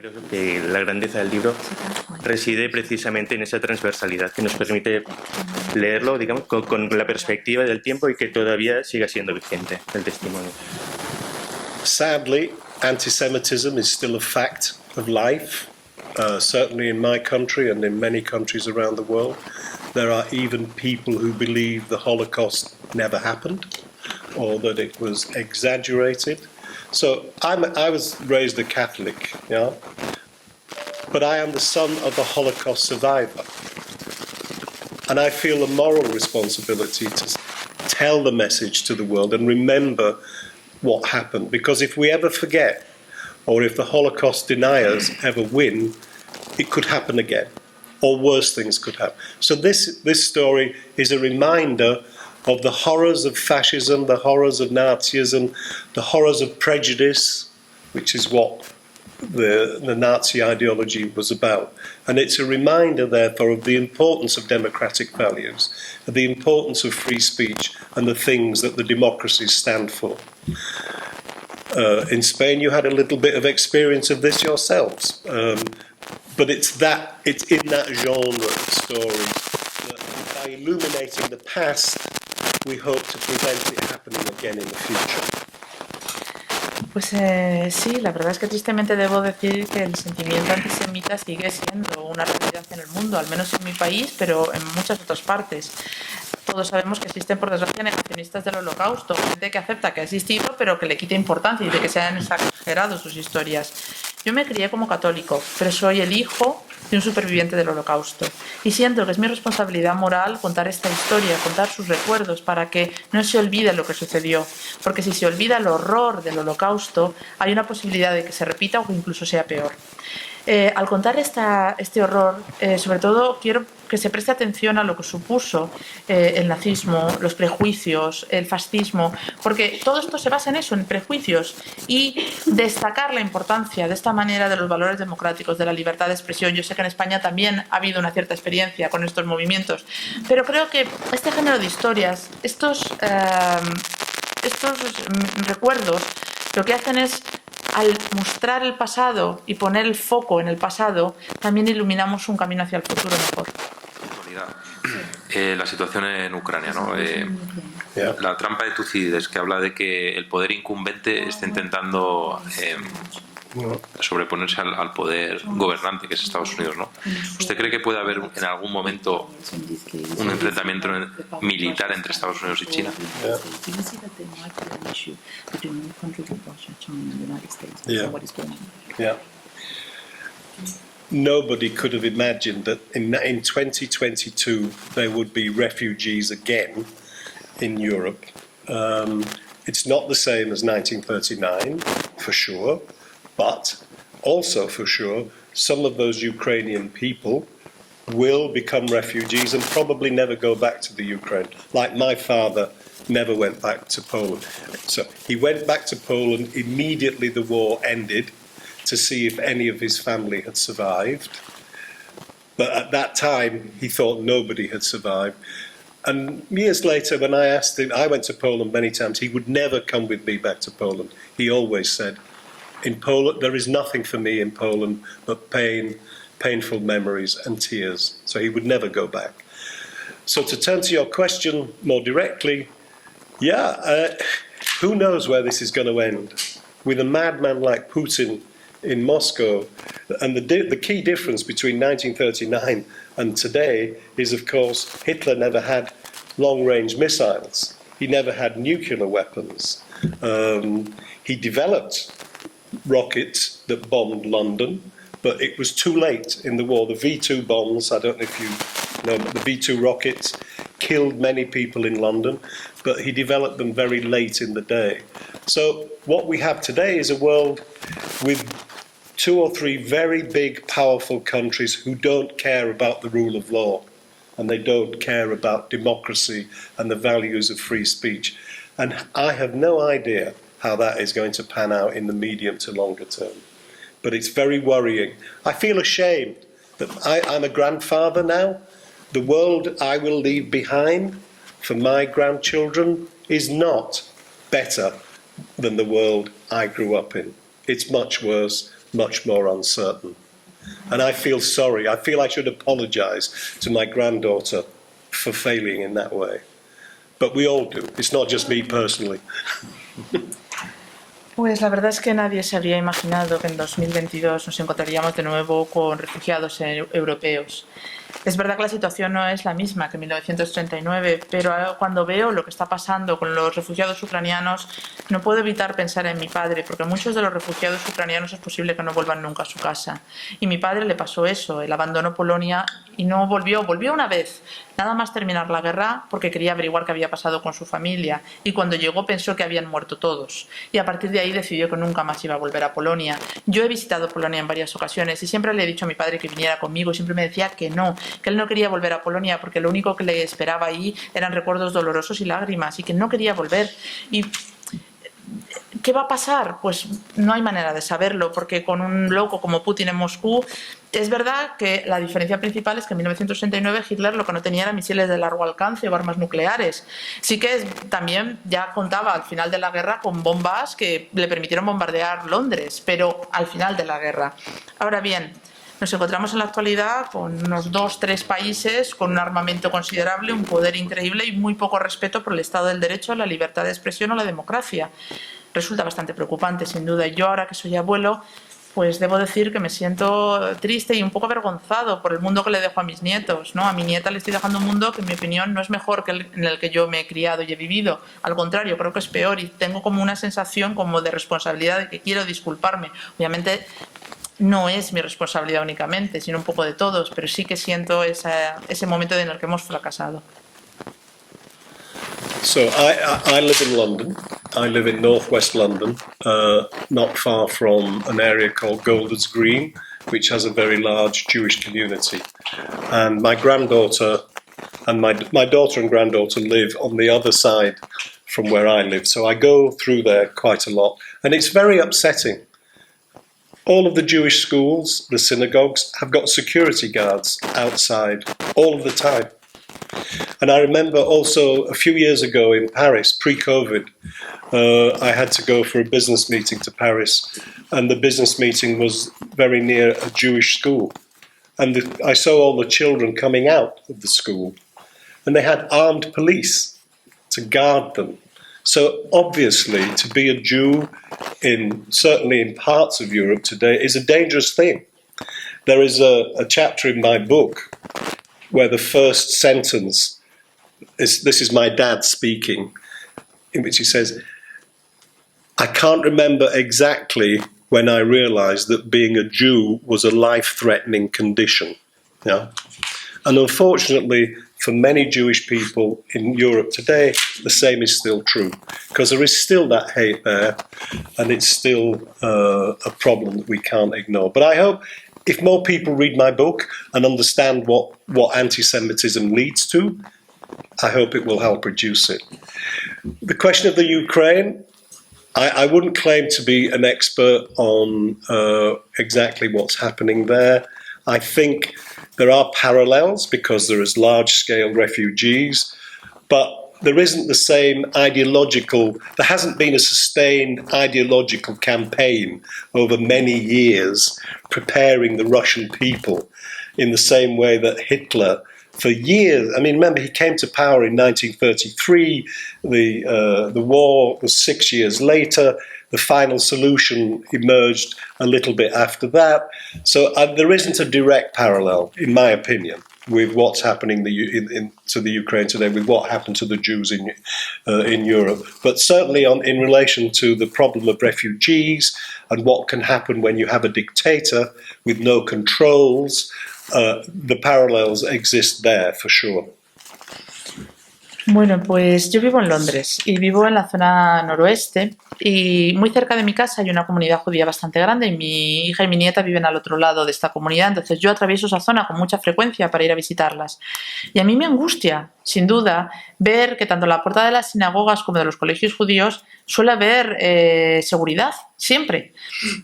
Creo que la grandeza del libro reside precisamente en esa transversalidad que nos permite leerlo, digamos, con la perspectiva del tiempo y que todavía siga siendo vigente el testimonio. Sadly, anti-Semitism is still a fact of life. Certainly in my country and in many countries around the world, there are even people who believe the Holocaust never happened or that it was exaggerated. So I was raised a Catholic, yeah, but I am the son of a Holocaust survivor. And I feel a moral responsibility to tell the message to the world and remember what happened. Because if we ever forget, or if the Holocaust deniers ever win, it could happen again, or worse things could happen. So this story is a reminder of the horrors of fascism, the horrors of Nazism, the horrors of prejudice, which is what the Nazi ideology was about. And it's a reminder, therefore, of the importance of democratic values, of the importance of free speech and the things that the democracies stand for. In Spain, you had a little bit of experience of this yourselves. But it's in that genre of story that by illuminating the past, we hope to prevent it happening again in the future. Pues sí, la verdad es que tristemente debo decir que el sentimiento antisemita sigue siendo una realidad en el mundo, al menos en mi país, pero en muchas otras partes. Todos sabemos que existen, por desgracia, negacionistas del Holocausto, gente que acepta que ha existido, pero que le quita importancia y de que se han exagerado sus historias. Yo me crié como católico, pero soy el hijo de un superviviente del Holocausto. Y siento que es mi responsabilidad moral contar esta historia, contar sus recuerdos, para que no se olvide lo que sucedió. Porque si se olvida el horror del Holocausto, hay una posibilidad de que se repita o que incluso sea peor. Al contar este horror, sobre todo quiero que se preste atención a lo que supuso el nazismo, los prejuicios, el fascismo, porque todo esto se basa en eso, en prejuicios, y destacar la importancia de esta manera de los valores democráticos, de la libertad de expresión. Yo sé que en España también ha habido una cierta experiencia con estos movimientos, pero creo que este género de historias, estos recuerdos, lo que hacen es, al mostrar el pasado y poner el foco en el pasado, también iluminamos un camino hacia el futuro mejor. La situación en Ucrania, ¿no? La trampa de Tucídides, que habla de que el poder incumbente está intentando sobreponerse al poder gobernante, que es Estados Unidos, ¿no? ¿Usted cree que puede haber en algún momento un enfrentamiento militar entre Estados Unidos y China? Yeah. Nobody could have imagined that in 2022 there would be refugees again in Europe. It's not the same as 1939, for sure, but also for sure some of those Ukrainian people will become refugees and probably never go back to the Ukraine, like my father never went back to Poland. So he went back to Poland immediately the war ended to see if any of his family had survived. But at that time, he thought nobody had survived. And years later, when I asked him, I went to Poland many times, he would never come with me back to Poland. He always said, in Poland, there is nothing for me in Poland but pain, painful memories and tears. So he would never go back. So to turn to your question more directly, who knows where this is going to end? With a madman like Putin in Moscow, and the key difference between 1939 and today is, of course, Hitler never had long-range missiles. He never had nuclear weapons. He developed rockets that bombed London, but it was too late in the war. The V2 bombs, I don't know if you know, but the V2 rockets killed many people in London, but he developed them very late in the day. So what we have today is a world with 2 or 3 very big, powerful countries who don't care about the rule of law, and they don't care about democracy and the values of free speech. And I have no idea how that is going to pan out in the medium to longer term. But it's very worrying. I feel ashamed that I'm a grandfather now. The world I will leave behind for my grandchildren is not better than the world I grew up in. It's much worse, much more uncertain. And I feel sorry. I feel I should apologize to my granddaughter for failing in that way. But we all do. It's not just me personally. Pues la verdad es que nadie se habría imaginado que en 2022 nos encontraríamos de nuevo con refugiados europeos. Es verdad que la situación no es la misma que en 1939, pero cuando veo lo que está pasando con los refugiados ucranianos, no puedo evitar pensar en mi padre, porque muchos de los refugiados ucranianos es posible que no vuelvan nunca a su casa. Y a mi padre le pasó eso, él abandonó Polonia y no volvió una vez, nada más terminar la guerra, porque quería averiguar qué había pasado con su familia, y cuando llegó pensó que habían muerto todos, y a partir de ahí decidió que nunca más iba a volver a Polonia. Yo he visitado Polonia en varias ocasiones y siempre le he dicho a mi padre que viniera conmigo y siempre me decía que él no quería volver a Polonia porque lo único que le esperaba ahí eran recuerdos dolorosos y lágrimas, y que no quería volver. Y ¿qué va a pasar? Pues no hay manera de saberlo, porque con un loco como Putin en Moscú, es verdad que la diferencia principal es que en 1939 Hitler lo que no tenía eran misiles de largo alcance o armas nucleares. Sí que también ya contaba al final de la guerra con bombas que le permitieron bombardear Londres, pero al final de la guerra. Ahora bien, nos encontramos en la actualidad con unos 2-3 países con un armamento considerable, un poder increíble y muy poco respeto por el Estado del Derecho, la libertad de expresión o la democracia. Resulta bastante preocupante, sin duda. Yo, ahora que soy abuelo, pues debo decir que me siento triste y un poco avergonzado por el mundo que le dejo a mis nietos, ¿no? A mi nieta le estoy dejando un mundo que, en mi opinión, no es mejor que el en el que yo me he criado y he vivido. Al contrario, creo que es peor, y tengo como una sensación como de responsabilidad, de que quiero disculparme. Obviamente no es mi responsabilidad únicamente, sino un poco de todos, pero sí que siento ese momento en el que hemos fracasado. So I live in London. I live in northwest London, not far from an area called Golders Green, which has a very large Jewish community. And my granddaughter and my daughter and granddaughter live on the other side from where I live. So I go through there quite a lot. And it's very upsetting. All of the Jewish schools, the synagogues, have got security guards outside all of the time. And I remember also a few years ago in Paris, pre-COVID, I had to go for a business meeting to Paris, and the business meeting was very near a Jewish school. And I saw all the children coming out of the school, and they had armed police to guard them. So obviously, to be a Jew, certainly in parts of Europe today, is a dangerous thing. There is a chapter in my book where the first sentence this is my dad speaking, in which he says, "I can't remember exactly when I realized that being a Jew was a life-threatening condition." Yeah? And unfortunately, for many Jewish people in Europe today, the same is still true, because there is still that hate there, and it's still a problem that we can't ignore. But I hope if more people read my book and understand what anti-Semitism leads to, I hope it will help reduce it. The question of the Ukraine, I wouldn't claim to be an expert on exactly what's happening there. I think there are parallels because there is large-scale refugees, but there isn't the same there hasn't been a sustained ideological campaign over many years preparing the Russian people in the same way that Hitler, for years, I mean, remember, he came to power in 1933, the war was 6 years later, the final solution emerged a little bit after that. So there isn't a direct parallel, in my opinion, with what's happening to the Ukraine today, with what happened to the Jews in Europe. But certainly in relation to the problem of refugees and what can happen when you have a dictator with no controls, the parallels exist there for sure. Bueno, pues yo vivo en Londres y vivo en la zona noroeste, y muy cerca de mi casa hay una comunidad judía bastante grande, y mi hija y mi nieta viven al otro lado de esta comunidad, entonces yo atravieso esa zona con mucha frecuencia para ir a visitarlas. Y a mí me angustia, sin duda, ver que tanto en la puerta de las sinagogas como de los colegios judíos suele haber seguridad, siempre.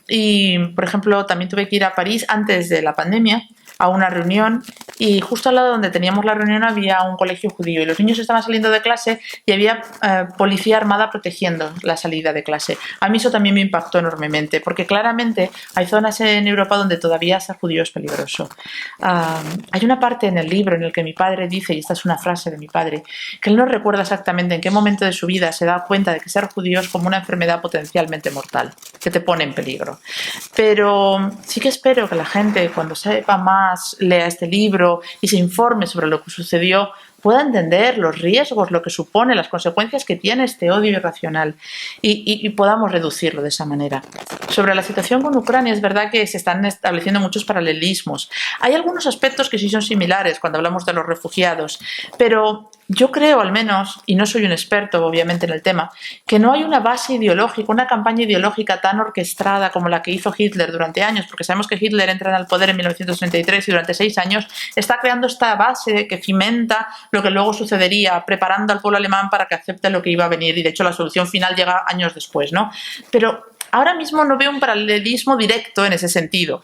Y, por ejemplo, también tuve que ir a París antes de la pandemia a una reunión y justo al lado donde teníamos la reunión había un colegio judío y los niños estaban saliendo de clase y había policía armada protegiendo la salida de clase. A mí eso también me impactó enormemente, porque claramente hay zonas en Europa donde todavía ser judío es peligroso. Hay una parte en el libro en el que mi padre dice, y esta es una frase de mi padre, que él no recuerda exactamente en qué momento de su vida se da cuenta de que ser judío es como una enfermedad potencialmente mortal, que te pone en peligro. Pero sí que espero que la gente, cuando sepa más, lea este libro y se informe sobre lo que sucedió, pueda entender los riesgos, lo que supone, las consecuencias que tiene este odio irracional y podamos reducirlo de esa manera. Sobre la situación con Ucrania, es verdad que se están estableciendo muchos paralelismos. Hay algunos aspectos que sí son similares cuando hablamos de los refugiados, pero yo creo, al menos, y no soy un experto obviamente en el tema, que no hay una base ideológica, una campaña ideológica tan orquestada como la que hizo Hitler durante años, porque sabemos que Hitler entra en el poder en 1933 y durante 6 años está creando esta base que cimenta lo que luego sucedería, preparando al pueblo alemán para que acepte lo que iba a venir, y de hecho la solución final llega años después, ¿no? Pero ahora mismo no veo un paralelismo directo en ese sentido.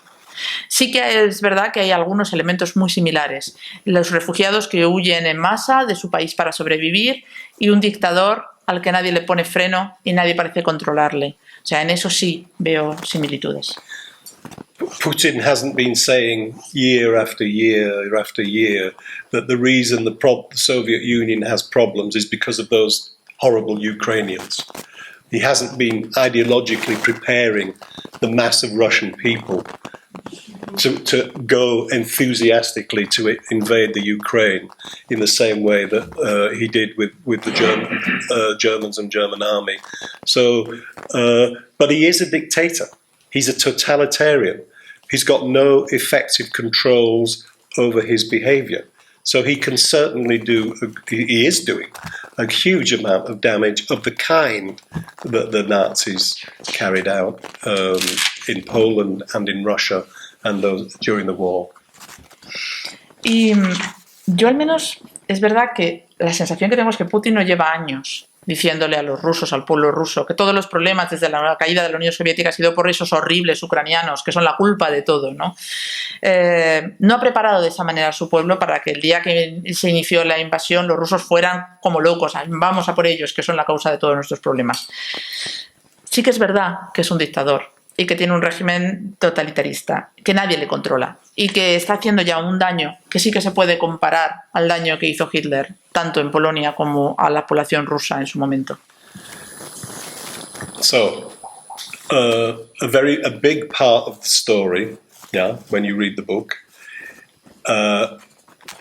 Sí que es verdad que hay algunos elementos muy similares. Los refugiados que huyen en masa de su país para sobrevivir y un dictador al que nadie le pone freno y nadie parece controlarle. O sea, en eso sí veo similitudes. Putin hasn't been saying year after year after year that the reason the Soviet Union has problems is because of those horrible Ukrainians. He hasn't been ideologically preparing the mass of Russian people to go enthusiastically to invade the Ukraine in the same way that he did with the Germans and German army. So, but he is a dictator. He's a totalitarian. He's got no effective controls over his behavior. So he can certainly he is doing a huge amount of damage of the kind that the Nazis carried out in Poland and in Russia and during the war. Y yo al menos, es verdad que la sensación que tengo es que Putin no lleva años diciéndole a los rusos, al pueblo ruso, que todos los problemas desde la caída de la Unión Soviética han sido por esos horribles ucranianos, que son la culpa de todo, ¿no? No ha preparado de esa manera a su pueblo para que el día que se inició la invasión los rusos fueran como locos, vamos a por ellos, que son la causa de todos nuestros problemas. Sí que es verdad que es un dictador y que tiene un régimen totalitarista, que nadie le controla y que está haciendo ya un daño que sí que se puede comparar al daño que hizo Hitler, tanto en Polonia como a la población rusa en su momento. So, a big part of the story, yeah, when you read the book.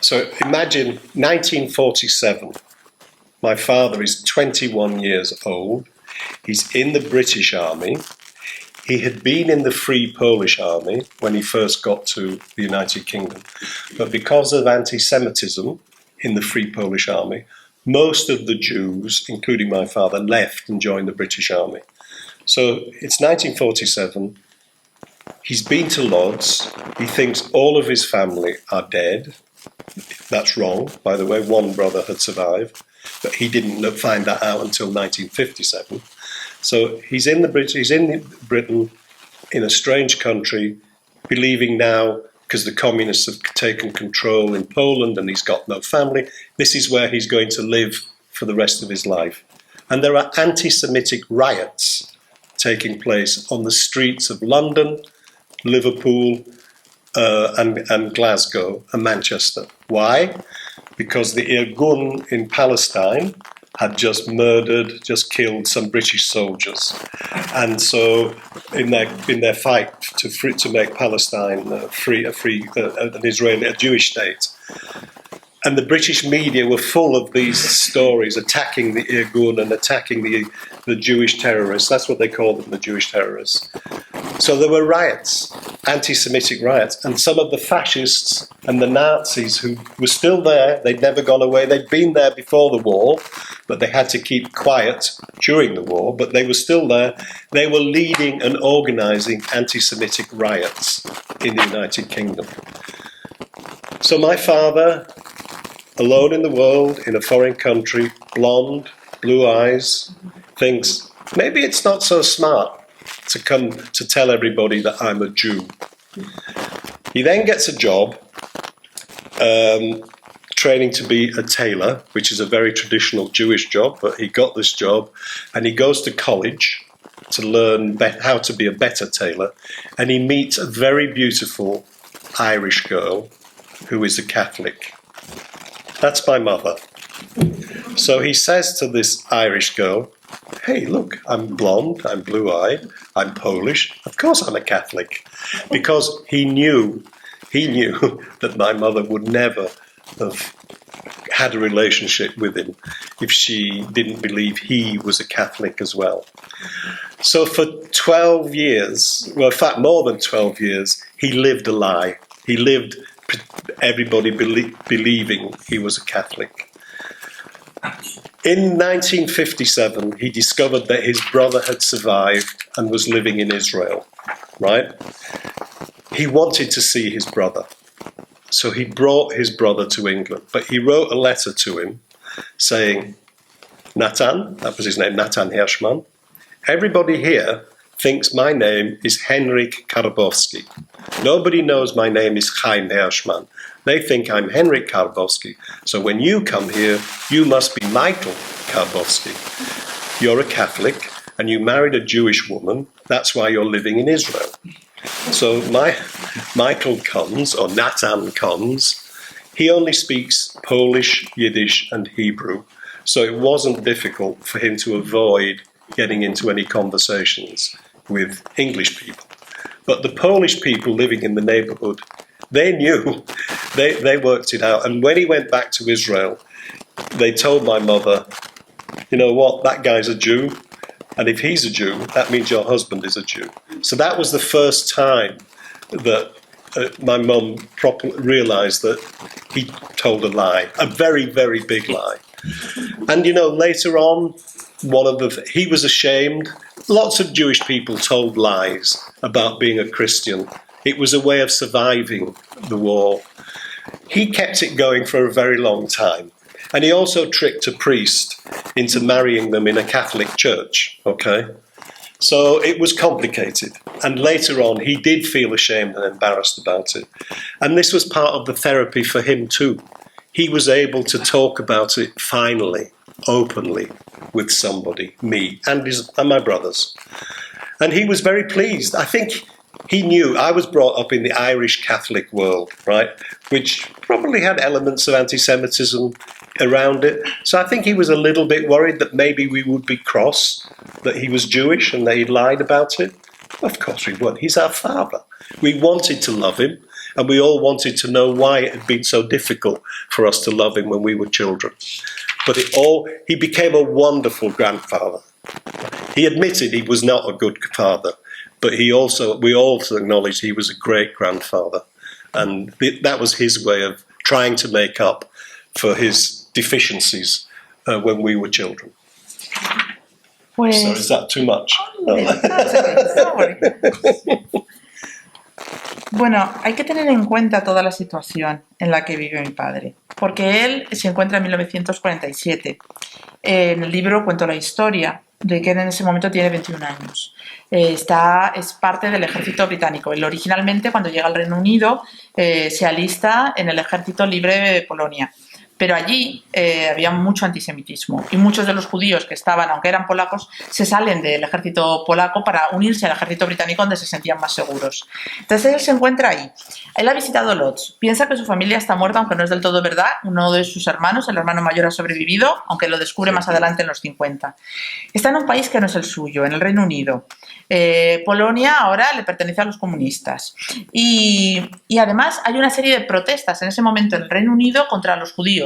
So imagine 1947. My father is 21 years old. He's in the British Army. He had been in the Free Polish Army when he first got to the United Kingdom. But because of anti-Semitism in the Free Polish Army, most of the Jews, including my father, left and joined the British Army. So it's 1947. He's been to Lodz. He thinks all of his family are dead. That's wrong, by the way. One brother had survived, but he didn't find that out until 1957. So he's in Britain, in a strange country, believing now, because the communists have taken control in Poland and he's got no family, this is where he's going to live for the rest of his life. And there are anti-Semitic riots taking place on the streets of London, Liverpool, and Glasgow and Manchester. Why? Because the Irgun in Palestine had just killed some British soldiers, and so in their fight to make Palestine a Jewish state, and the British media were full of these stories attacking the Irgun and attacking the Jewish terrorists. That's what they called them, the Jewish terrorists. So there were riots, anti-Semitic riots, and some of the fascists and the Nazis who were still there, they'd never gone away, they'd been there before the war, but they had to keep quiet during the war, but they were still there. They were leading and organising anti-Semitic riots in the United Kingdom. So my father, alone in the world, in a foreign country, blonde, blue eyes, thinks, maybe it's not so smart to come to tell everybody that I'm a Jew. He then gets a job training to be a tailor, which is a very traditional Jewish job, but he got this job, and he goes to college to learn how to be a better tailor, and he meets a very beautiful Irish girl who is a Catholic. That's my mother. So he says to this Irish girl, hey, look, I'm blonde, I'm blue-eyed, I'm Polish, of course I'm a Catholic. Because he knew that my mother would never have had a relationship with him if she didn't believe he was a Catholic as well. So for 12 years, well, in fact, more than 12 years, he lived a lie. He lived everybody believing he was a Catholic. In 1957, he discovered that his brother had survived and was living in Israel, right? He wanted to see his brother. So he brought his brother to England, but he wrote a letter to him saying, Nathan, that was his name, Nathan Hirschman, everybody here thinks my name is Henryk Karbowski. Nobody knows my name is Chaim Hirschman. They think I'm Henryk Karbowski. So when you come here, you must be Michael Karbowski. You're a Catholic and you married a Jewish woman. That's why you're living in Israel. So Michael comes, or Nathan comes. He only speaks Polish, Yiddish, and Hebrew. So it wasn't difficult for him to avoid getting into any conversations with English people. But the Polish people living in the neighborhood, they knew, they worked it out. And when he went back to Israel, they told my mother, you know what, that guy's a Jew. And if he's a Jew, that means your husband is a Jew. So that was the first time that my mum realised that he told a lie, a very, very big lie. And, you know, later on, he was ashamed. Lots of Jewish people told lies about being a Christian. It was a way of surviving the war. He kept it going for a very long time. And he also tricked a priest into marrying them in a Catholic church, okay? So it was complicated. And later on, he did feel ashamed and embarrassed about it. And this was part of the therapy for him too. He was able to talk about it finally, openly, with somebody, me, and my brothers. And he was very pleased. I think he knew I was brought up in the Irish Catholic world, right, which probably had elements of anti-Semitism around it. So I think he was a little bit worried that maybe we would be cross, that he was Jewish and that he lied about it. Of course we weren't. He's our father. We wanted to love him, and we all wanted to know why it had been so difficult for us to love him when we were children. But he became a wonderful grandfather. He admitted he was not a good father, but we also acknowledged he was a great grandfather. And that was his way of trying to make up for his deficiencies when we were children. Pues, so is that too much? Bueno, hay que tener en cuenta toda la situación en la que vive mi padre, porque él se encuentra en 1947. En el libro cuento la historia de que en ese momento tiene 21 años. Es parte del ejército británico. Él originalmente, cuando llega al Reino Unido, se alista en el ejército libre de Polonia. Pero allí había mucho antisemitismo y muchos de los judíos que estaban, aunque eran polacos, se salen del ejército polaco para unirse al ejército británico donde se sentían más seguros. Entonces él se encuentra ahí. Él ha visitado Lodz. Piensa que su familia está muerta, aunque no es del todo verdad. Uno de sus hermanos, el hermano mayor, ha sobrevivido, aunque lo descubre más adelante en los 50. Está en un país que no es el suyo, en el Reino Unido. Polonia ahora le pertenece a los comunistas. Y además hay una serie de protestas en ese momento en el Reino Unido contra los judíos.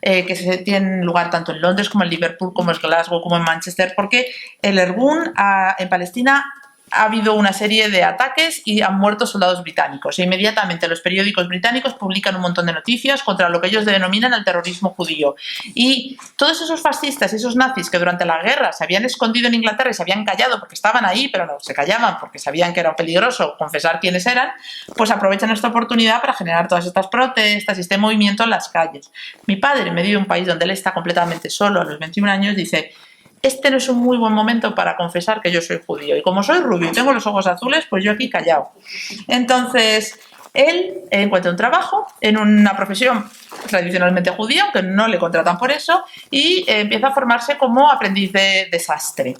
Que tienen lugar tanto en Londres como en Liverpool, como en Glasgow, como en Manchester, porque el Irgun en Palestina ha habido una serie de ataques y han muerto soldados británicos. E inmediatamente los periódicos británicos publican un montón de noticias contra lo que ellos denominan el terrorismo judío. Y todos esos fascistas, esos nazis que durante la guerra se habían escondido en Inglaterra y se habían callado porque estaban ahí, pero no se callaban porque sabían que era peligroso confesar quiénes eran, pues aprovechan esta oportunidad para generar todas estas protestas y este movimiento en las calles. Mi padre, en medio de un país donde él está completamente solo a los 21 años, dice: este no es un muy buen momento para confesar que yo soy judío. Y como soy rubio y tengo los ojos azules, pues yo aquí callado. Entonces, Él encuentra un trabajo en una profesión tradicionalmente judía, aunque no le contratan por eso, y empieza a formarse como aprendiz de desastre.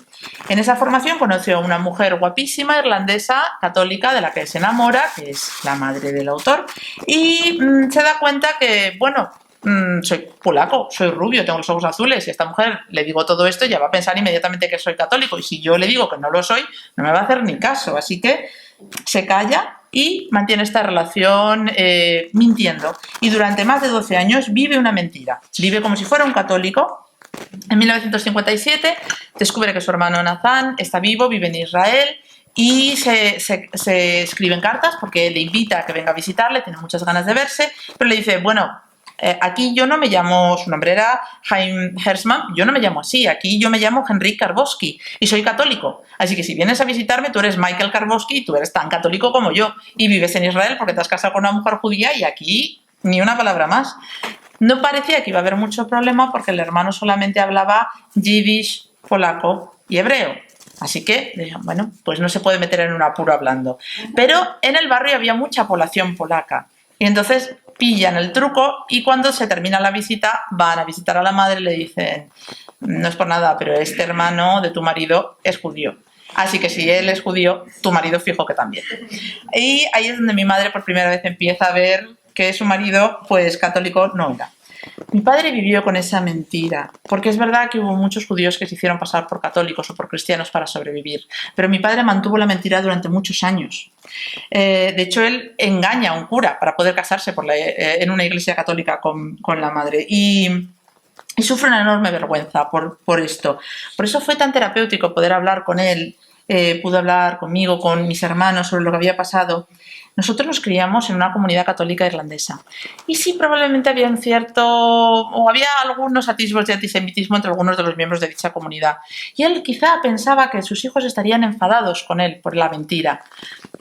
En esa formación conoció a una mujer guapísima, irlandesa, católica, de la que se enamora, que es la madre del autor, y se da cuenta que, bueno, soy polaco, soy rubio, tengo los ojos azules, y a esta mujer le digo todo esto y ya va a pensar inmediatamente que soy católico, y si yo le digo que no lo soy, no me va a hacer ni caso, así que se calla y mantiene esta relación mintiendo, y durante más de 12 años vive una mentira, vive como si fuera un católico. En 1957 descubre que su hermano Nathan está vivo, vive en Israel, y se escriben cartas porque le invita a que venga a visitarle, tiene muchas ganas de verse, pero le dice, bueno, aquí yo no me llamo, su nombre era Chaim, yo no me llamo así, aquí yo me llamo Henryk Karboski y soy católico, así que si vienes a visitarme tú eres Michael Karboski y tú eres tan católico como yo y vives en Israel porque te has casado con una mujer judía y aquí ni una palabra más. No parecía que iba a haber mucho problema porque el hermano solamente hablaba yiddish, polaco y hebreo. Así que, bueno, pues no se puede meter en un apuro hablando. Pero en el barrio había mucha población polaca. Y entonces pillan el truco y cuando se termina la visita, van a visitar a la madre y le dicen, no es por nada, pero este hermano de tu marido es judío. Así que si él es judío, tu marido fijo que también. Y ahí es donde mi madre por primera vez empieza a ver que su marido, pues católico no era. Mi padre vivió con esa mentira, porque es verdad que hubo muchos judíos que se hicieron pasar por católicos o por cristianos para sobrevivir, pero mi padre mantuvo la mentira durante muchos años. De hecho, él engaña a un cura para poder casarse en una iglesia católica con la madre y sufre una enorme vergüenza por esto. Por eso fue tan terapéutico poder hablar con él, pudo hablar conmigo, con mis hermanos sobre lo que había pasado. Nosotros nos criamos en una comunidad católica irlandesa y sí, probablemente había había algunos atisbos de antisemitismo entre algunos de los miembros de dicha comunidad, y él quizá pensaba que sus hijos estarían enfadados con él por la mentira,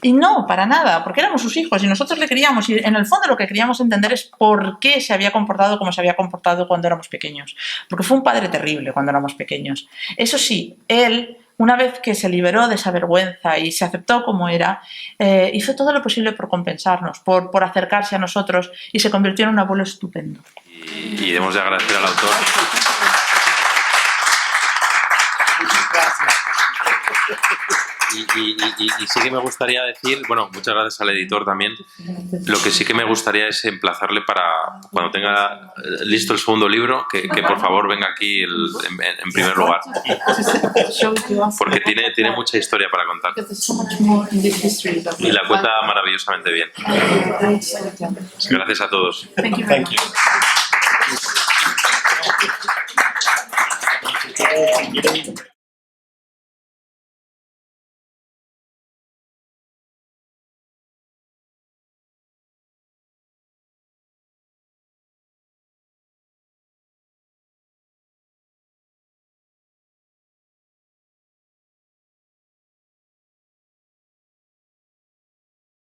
y no, para nada, porque éramos sus hijos y nosotros le queríamos, y en el fondo lo que queríamos entender es por qué se había comportado como se había comportado cuando éramos pequeños, porque fue un padre terrible cuando éramos pequeños. Eso sí, él, una vez que se liberó de esa vergüenza y se aceptó como era, hizo todo lo posible por compensarnos, por acercarse a nosotros, y se convirtió en un abuelo estupendo. Y debemos de agradecer al autor. Y sí que me gustaría decir, bueno, muchas gracias al editor también. Lo que sí que me gustaría es emplazarle para cuando tenga listo el segundo libro, que por favor venga aquí en primer lugar. Porque tiene mucha historia para contar. Y la cuenta maravillosamente bien. Gracias a todos. Thank you. Thank you.